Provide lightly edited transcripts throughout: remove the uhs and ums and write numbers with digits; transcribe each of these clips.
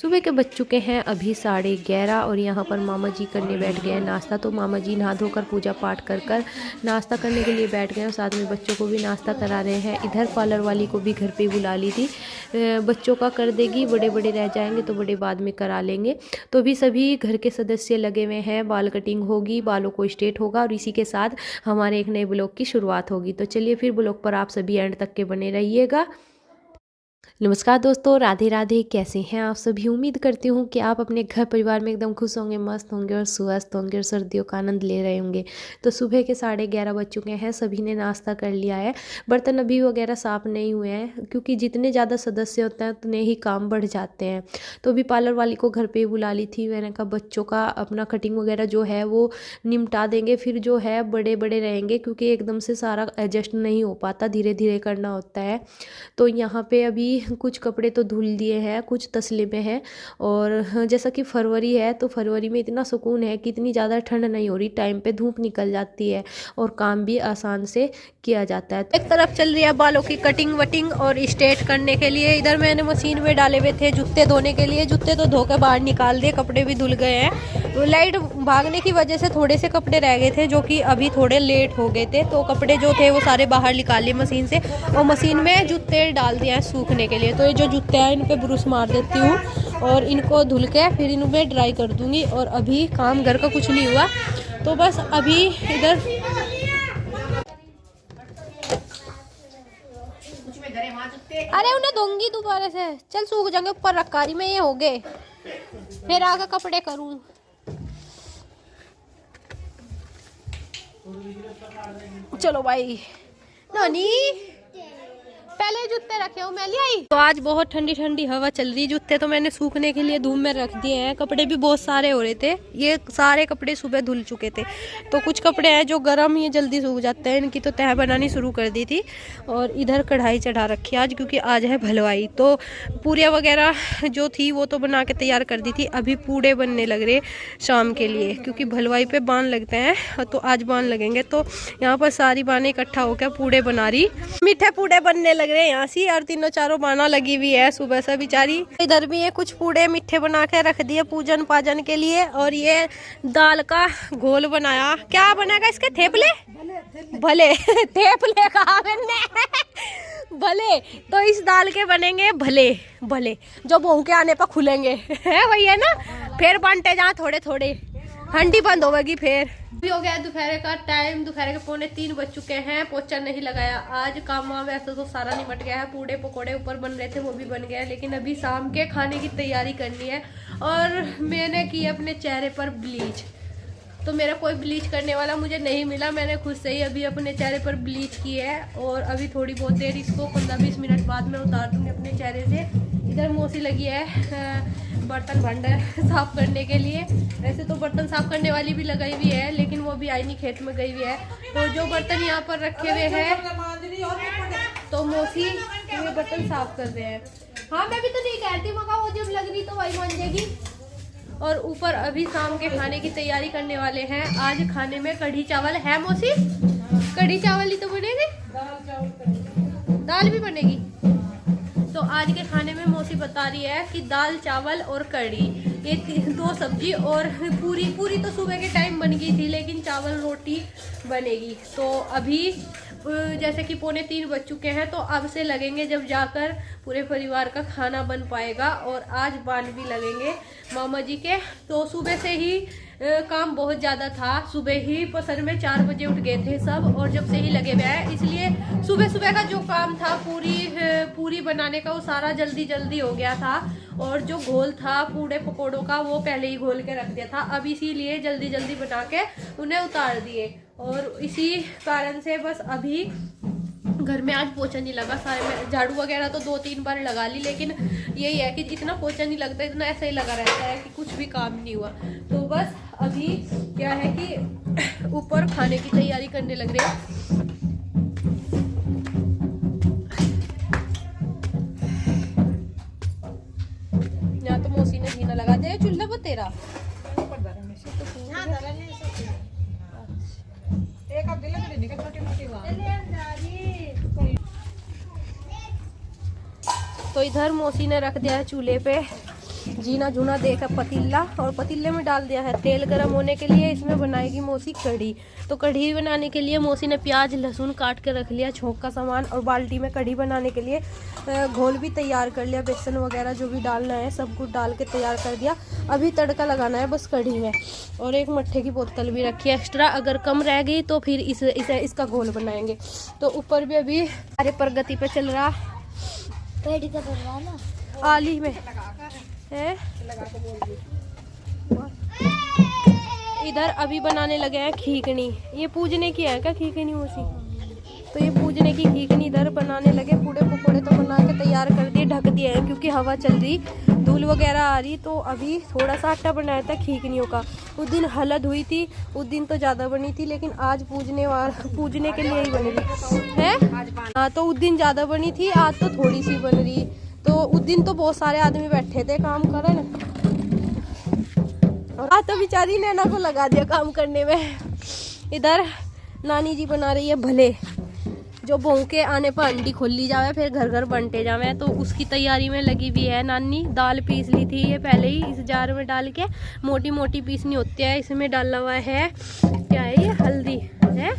सुबह के बज चुके हैं अभी 11:30 और यहाँ पर मामा जी करने बैठ गए हैं नाश्ता। तो मामा जी नहा धोकर पूजा पाठ कर कर नाश्ता करने के लिए बैठ गए और साथ में बच्चों को भी नाश्ता करा रहे हैं। इधर पार्लर वाली को भी घर पे बुला ली थी, बच्चों का कर देगी, बड़े बड़े रह जाएंगे तो बड़े बाद में करा लेंगे। तो अभी सभी घर के सदस्य लगे हुए हैं, बाल कटिंग होगी, बालों को स्ट्रेट होगा और इसी के साथ हमारे एक नए ब्लॉग की शुरुआत होगी। तो चलिए फिर ब्लॉग पर आप सभी एंड तक के बने रहिएगा। नमस्कार दोस्तों, राधे राधे। कैसे हैं आप सभी? उम्मीद करती हूँ कि आप अपने घर परिवार में एकदम खुश होंगे, मस्त होंगे और स्वस्थ होंगे और सर्दियों का आनंद ले रहे होंगे। तो सुबह के 11:30 बज चुके हैं, सभी ने नाश्ता कर लिया है। बर्तन अभी वगैरह साफ नहीं हुए हैं क्योंकि जितने ज़्यादा सदस्य होते हैं उतने ही काम बढ़ जाते हैं। तो अभी पार्लर वाली को घर पर बुला ली थी। मैंने कहा बच्चों का अपना कटिंग वगैरह जो है वो निपटा देंगे, फिर जो है बड़े बड़े रहेंगे क्योंकि एकदम से सारा एडजस्ट नहीं हो पाता, धीरे धीरे करना होता है। तो यहाँ पे अभी कुछ कपड़े तो धुल दिए हैं, कुछ तसले में है। और जैसा कि फरवरी है तो फरवरी में इतना सुकून है कि इतनी ज़्यादा ठंड नहीं हो रही, टाइम पे धूप निकल जाती है और काम भी आसान से किया जाता है। एक तरफ चल रही है बालों की कटिंग वटिंग और स्ट्रेट करने के लिए। इधर मैंने मशीन में डाले हुए थे जूते धोने के लिए, जूते तो धो के बाहर निकाल दिए, कपड़े भी धुल गए हैं। तो लाइट भागने की वजह से थोड़े से कपड़े रह गए थे जो कि अभी थोड़े लेट हो गए थे, तो कपड़े जो थे वो सारे बाहर निकाल लिए मशीन से और मशीन में जूते डाल दिया है सूखने के लिए। तो ये जो जूते हैं इन पे ब्रश मार देती हूँ और इनको धुल के फिर इनमें ड्राई कर दूंगी। और अभी काम घर का कुछ नहीं हुआ, तो बस अभी इधर अरे उन्हें दूंगी दोबारा से, चल सूख जाएंगे, ऊपर रखा रही मैं, ये हो गए फिर आगे कपड़े करूँ। चलो भाई नानी, पहले जूते रखे हो, मैं ले आई। तो आज बहुत ठंडी ठंडी हवा चल रही। जूते तो मैंने सूखने के लिए धूप में रख दिए हैं, कपड़े भी बहुत सारे हो रहे थे, ये सारे कपड़े सुबह धुल चुके थे। तो कुछ कपड़े हैं जो गर्म, ये जल्दी सूख जाते हैं, इनकी तो तह बनानी शुरू कर दी थी। और इधर कढ़ाई चढ़ा रखी आज क्योंकि आज है भलवाई। तो पूरियाँ वगैरह जो थी वो तो बना के तैयार कर दी थी, अभी पूड़े बनने लग रहे शाम के लिए क्योंकि भलवाई पे बान लगते हैं, तो आज बान लगेंगे। तो यहाँ पर सारी बानें इकट्ठा होकर पूड़े बना रही, मीठे पूड़े बनने लग रहे हैं यहाँ से। और तीनों चारों बाना लगी हुई है सुबह से बेचारी। इधर भी ये कुछ पूड़े मीठे बना के रख दिए पूजन पाजन के लिए। और ये दाल का घोल बनाया, क्या बनाएगा इसके? थेपले भले थेपले कहा मैंने भले। तो इस दाल के बनेंगे भले भले, जो बहू के आने पर खुलेंगे है वही है ना, फिर बनते जहाँ थोड़े थोड़े, हंडी बंद होगी फिर। भी हो गया दोपहर का टाइम, दोपहर के 2:45 बज चुके हैं। पोछा नहीं लगाया आज, काम वाम वैसे तो सारा निपट गया है। पूड़े पकोड़े ऊपर बन रहे थे वो भी बन गया, लेकिन अभी शाम के खाने की तैयारी करनी है। और मैंने की अपने चेहरे पर ब्लीच, तो मेरा कोई ब्लीच करने वाला मुझे नहीं मिला, मैंने खुद से ही अभी अपने चेहरे पर ब्लीच की है। और अभी थोड़ी बहुत देर इसको 15-20 मिनट बाद में उतार दूंगी अपने चेहरे से। इधर मौसी लगी है बर्तन भांडा साफ करने के लिए। वैसे तो बर्तन साफ करने वाली भी लगाई हुई है, लेकिन वो भी आई नहीं, खेत में गई हुई है। तो जो बर्तन यहाँ पर रखे हुए हैं तो मौसी ये बर्तन साफ कर रहे हैं। हाँ मैं भी तो नहीं कहती, मगर वो जब लग रही तो वही मान जाएगी। और ऊपर अभी शाम के खाने की तैयारी करने वाले हैं। आज खाने में कढ़ी चावल है मौसी, कढ़ी चावल ही तो बनेगी, दाल भी बनेगी। तो आज के खाने में मौसी बता रही है कि दाल चावल और कढ़ी, ये 2 सब्जी। और पूरी तो सुबह के टाइम बन गई थी, लेकिन चावल रोटी बनेगी। तो अभी जैसे कि 2:45 बज चुके हैं, तो अब से लगेंगे जब जाकर पूरे परिवार का खाना बन पाएगा। और आज बान भी लगेंगे मामा जी के। तो सुबह से ही काम बहुत ज़्यादा था, सुबह ही पसर में 4 बजे उठ गए थे सब, और जब से ही लगे हुए हैं, इसलिए सुबह सुबह का जो काम था पूरी बनाने का वो सारा जल्दी जल्दी हो गया था। और जो घोल था पूड़े पकोड़ों का वो पहले ही घोल के रख दिया था, अब इसीलिए जल्दी जल्दी बना के उन्हें उतार दिए। और इसी कारण से बस अभी घर में आज पोछा नहीं लगा, सारे में झाड़ू वगैरह तो 2-3 बार लगा ली, लेकिन यही है कि इतना पोछा नहीं लगता, इतना ऐसा ही लगा रहता है कि कुछ भी काम नहीं हुआ। तो बस अभी क्या है कि ऊपर खाने की तैयारी करने लग रहे हैं। यहाँ तो मौसी ने जीना लगा दिया चूल्हा पर तेरा। तो इधर मौसी ने रख दिया है चूल्हे पे जीना जूना देखा पतीला, और पतीले में डाल दिया है तेल गरम होने के लिए। इसमें बनाएगी मौसी कढ़ी। तो कढ़ी बनाने के लिए मौसी ने प्याज लहसुन काट के रख लिया, छोंक का सामान, और बाल्टी में कढ़ी बनाने के लिए घोल भी तैयार कर लिया। बेसन वगैरह जो भी डालना है सब कुछ डाल के तैयार कर दिया। अभी तड़का लगाना है बस कढ़ी में। और एक मट्ठे की बोतल भी रखी है एक्स्ट्रा, अगर कम रह गई तो फिर इसका घोल बनाएंगे। तो ऊपर भी अभी अरे प्रगति पे चल रहा आली में है। इधर अभी बनाने लगे हैं खीकनी। ये पूजने की है क्या खीकनी मौसी? तो ये पूजने की खीकनी इधर बनाने लगे। पूड़े पकौड़े तो बना के तैयार कर दिए, ढक दिए हैं क्योंकि हवा चल रही, धूल वगैरह आ रही। तो अभी थोड़ा सा आटा बनाया था खीकनियों का। उस दिन हलद हुई थी, उस दिन तो ज़्यादा बनी थी, लेकिन आज पूजने के लिए ही बनी है। हाँ, तो उस दिन ज़्यादा बनी थी, आज तो थोड़ी सी बन रही। तो उस दिन तो बहुत सारे आदमी बैठे थे काम करने, और आज तो बेचारी नैना को लगा दिया काम करने में। इधर नानी जी बना रही है भले, जो बहू के आने पर अंडी खोल ली जावे, फिर घर घर बनते जावे। तो उसकी तैयारी में लगी हुई है नानी। दाल पीस ली थी ये पहले ही इस जार में डाल के, मोटी मोटी पीसनी होती है। इसमें डाला हुआ है क्या है ये, हल्दी है।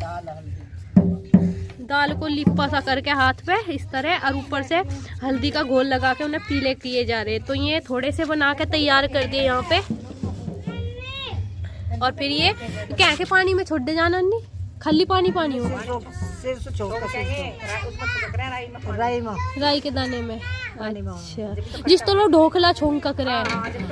दाल को लिपा सा करके हाथ पे इस तरह, और ऊपर से हल्दी का घोल लगा के उन्हें पीले किए जा रहे। तो ये थोड़े से बना के तैयार कर दिए यहाँ पे। और फिर ये क्या के पानी में छोड़ दे जाना नहीं, खाली पानी होगा राई के दाने में। अच्छा, जिस तरह ढोकला छौंका करे,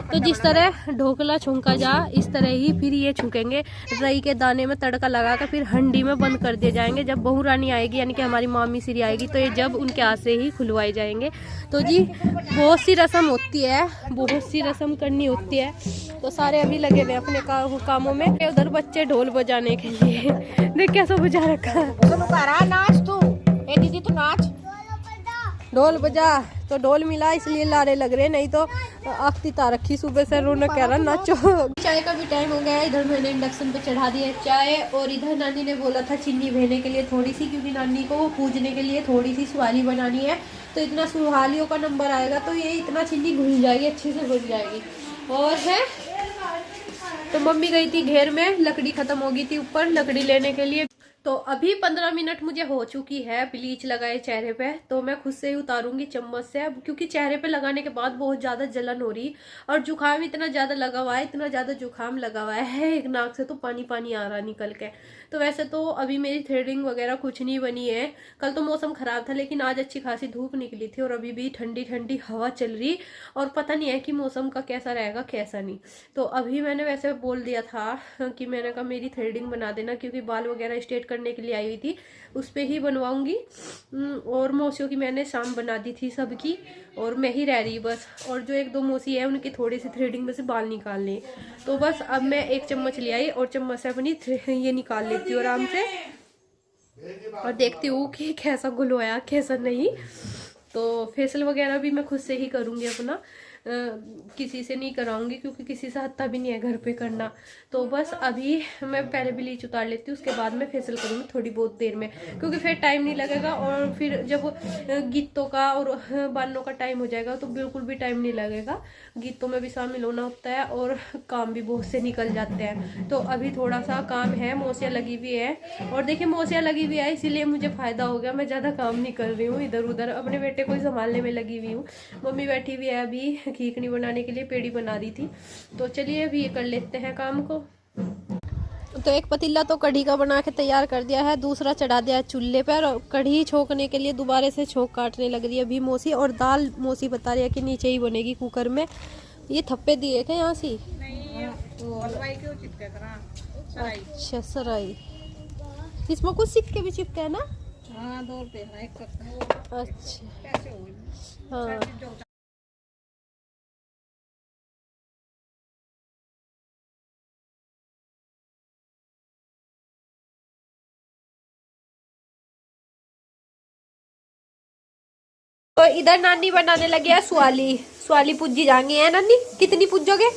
तो जिस तरह ढोकला छौंका जा, इस तरह ही फिर ये छौंकेंगे राई के दाने में तड़का लगा कर, फिर हंडी में बंद कर दिए जाएंगे। जब बहू रानी आएगी यानी कि हमारी मामी श्री आएगी, तो ये जब उनके हाथ से ही खुलवाए जाएंगे। तो जी बहुत सी रस्म होती है, बहुत सी रस्म करनी होती है। तो सारे अभी लगे हुए अपने कामों में। उधर बच्चे ढोल बजाने के लिए देख कैसा बजा रखा है। नाच तू दीदी, तू नाच, ढोल बजा। तो ढोल मिला इसलिए लारे लग रहे, नहीं तो आखती तारखी सुबह से रोना कह रहा नाचो। चाय का भी टाइम हो गया है। इधर मैंने इंडक्शन पे चढ़ा दिया चाय, और इधर नानी ने बोला था चीनी भेने के लिए थोड़ी सी, क्योंकि नानी को पूजने के लिए थोड़ी सी सुहाली बनानी है। तो इतना सुहालियों का नंबर आएगा तो ये इतना चीनी घुल जाएगी, अच्छे से घुल जाएगी। और है तो मम्मी गई थी घेर में, लकड़ी खत्म हो गई थी ऊपर लकड़ी लेने के लिए। तो अभी 15 मिनट मुझे हो चुकी है ब्लीच लगाए चेहरे पे। तो मैं खुद से ही उतारूंगी चम्मच से, क्योंकि चेहरे पे लगाने के बाद बहुत ज्यादा जलन हो रही, और जुकाम इतना ज्यादा लगा हुआ है, इतना ज्यादा जुकाम लगा हुआ है, एक नाक से तो पानी पानी आ रहा निकल के। तो वैसे तो अभी मेरी थ्रेडिंग वगैरह कुछ नहीं बनी है। कल तो मौसम खराब था, लेकिन आज अच्छी खासी धूप निकली थी, और अभी भी ठंडी ठंडी हवा चल रही, और पता नहीं है कि मौसम का कैसा रहेगा कैसा नहीं। तो अभी मैंने वैसे बोल दिया था कि मैंने कहा मेरी थ्रेडिंग बना देना, क्योंकि बाल वगैरह स्ट्रेट करने के लिए आई हुई थी, उस पर ही बनवाऊंगी। और मौसियों की मैंने शाम बना दी थी सबकी, और मैं ही रह रही बस। और जो एक दो मौसी है उनकी थोड़ी सी थ्रेडिंग में से बाल निकालने, तो बस अब मैं एक चम्मच ले आई और चम्मच से अपनी ये निकाल लेती हूँ आराम से, और देखती हूँ कि कैसा ग्लो आया कैसा नहीं। तो फेशियल वगैरह भी मैं खुद से ही करूँगी अपना, किसी से नहीं कराऊंगी, क्योंकि किसी से हत्ता भी नहीं है घर पे करना। तो बस अभी मैं पहले ब्लीच उतार लेती हूँ, उसके बाद मैं फेशियल करूँगी थोड़ी बहुत देर में, क्योंकि फिर टाइम नहीं लगेगा। और फिर जब गीतों का और बालों का टाइम हो जाएगा तो बिल्कुल भी टाइम नहीं लगेगा। गीतों में भी शामिल होना होता है, और काम भी बहुत से निकल जाते हैं। तो अभी थोड़ा सा काम है, मौसियाँ लगी हुई है, और देखिए मौसियाँ लगी हुई है इसीलिए मुझे फायदा हो गया, मैं ज़्यादा काम नहीं कर रही हूँ, इधर उधर अपने बेटे को संभालने में लगी हुई हूँ। मम्मी बैठी हुई है अभी खीकनी बनाने के लिए, पेड़ी बना रही थी। तो चलिए अभी ये कर लेते हैं काम को। तो एक पतीला तो कढ़ी का बना के तैयार कर दिया है, दूसरा चढ़ा दिया है चूल्हे पर, और कढ़ी छोंकने के लिए दोबारा से छोंक काटने लग रही है अभी मौसी। और दाल मौसी बता रही है कि नीचे ही बनेगी कुकर में। ये थप्पे दिए क्या यहाँ से? अच्छा सराई, इसमें कुछ सिक्के भी चिपके है ना? हाँ, 2 रुपए अच्छा हाँ। तो इधर नानी बनाने लगे है सुआली। सुआली पुज्जी जाएंगे है नानी, कितनी पुज्जोगे?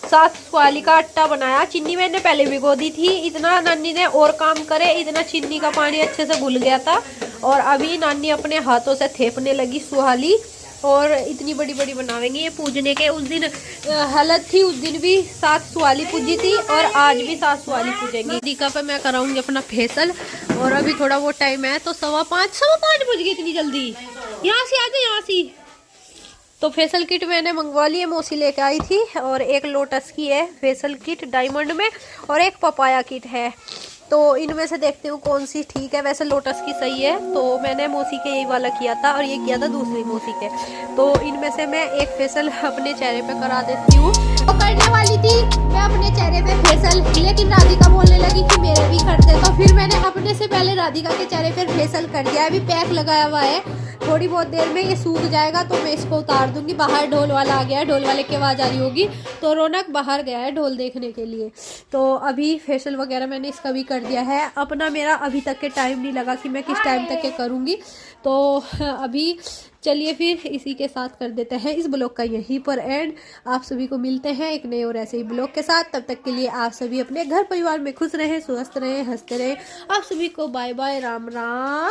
7 सुआली का आटा बनाया। चीनी मैंने पहले भिगो दी थी, इतना नानी ने और काम करे, इतना चीनी का पानी अच्छे से घुल गया था। और अभी नानी अपने हाथों से थेपने लगी सुहाली, और इतनी बड़ी बड़ी बनावेंगे ये पूजने के। उस दिन हालत थी, उस दिन भी सास सुवाली पूजी थी और आज भी सास सुवाली पूजेंगी। दीका पे मैं कराऊंगी अपना फेसल और अभी थोड़ा वो टाइम है तो 5:15 बज गई इतनी जल्दी। यहाँ से आ जाए, यहाँ से। तो फेसल किट मैंने मंगवा ली है, मौसी लेके आई थी। और एक लोटस की है फेसल किट डायमंड में और एक पपाया किट है। तो इनमें से देखती हूँ कौन सी ठीक है। वैसे लोटस की सही है, तो मैंने मौसी के यही वाला किया था और ये किया था दूसरी मौसी के। तो इनमें से मैं एक फेसल अपने चेहरे पे करा देती हूँ। तो करने वाली थी मैं अपने चेहरे पे फेसल, लेकिन राधिका बोलने लगी कि मेरे भी कर दे। तो फिर मैंने अपने से पहले राधिका के चेहरे पे फेसल कर दिया। अभी पैक लगाया हुआ है, थोड़ी बहुत देर में ये सूख जाएगा तो मैं इसको उतार दूंगी। बाहर ढोल वाला आ गया है, ढोल वाले की आवाज़ आ रही होगी। तो रौनक बाहर गया है ढोल देखने के लिए। तो अभी फेशियल वगैरह मैंने इसका भी कर दिया है अपना। मेरा अभी तक के टाइम नहीं लगा कि मैं किस टाइम तक के करूँगी। तो अभी चलिए फिर इसी के साथ कर देते हैं इस ब्लॉग का यहीं पर एंड। आप सभी को मिलते हैं एक नए और ऐसे ही ब्लॉग के साथ। तब तक के लिए आप सभी अपने घर परिवार में खुश रहें, स्वस्थ रहें, हंसते रहें। आप सभी को बाय बाय, राम राम।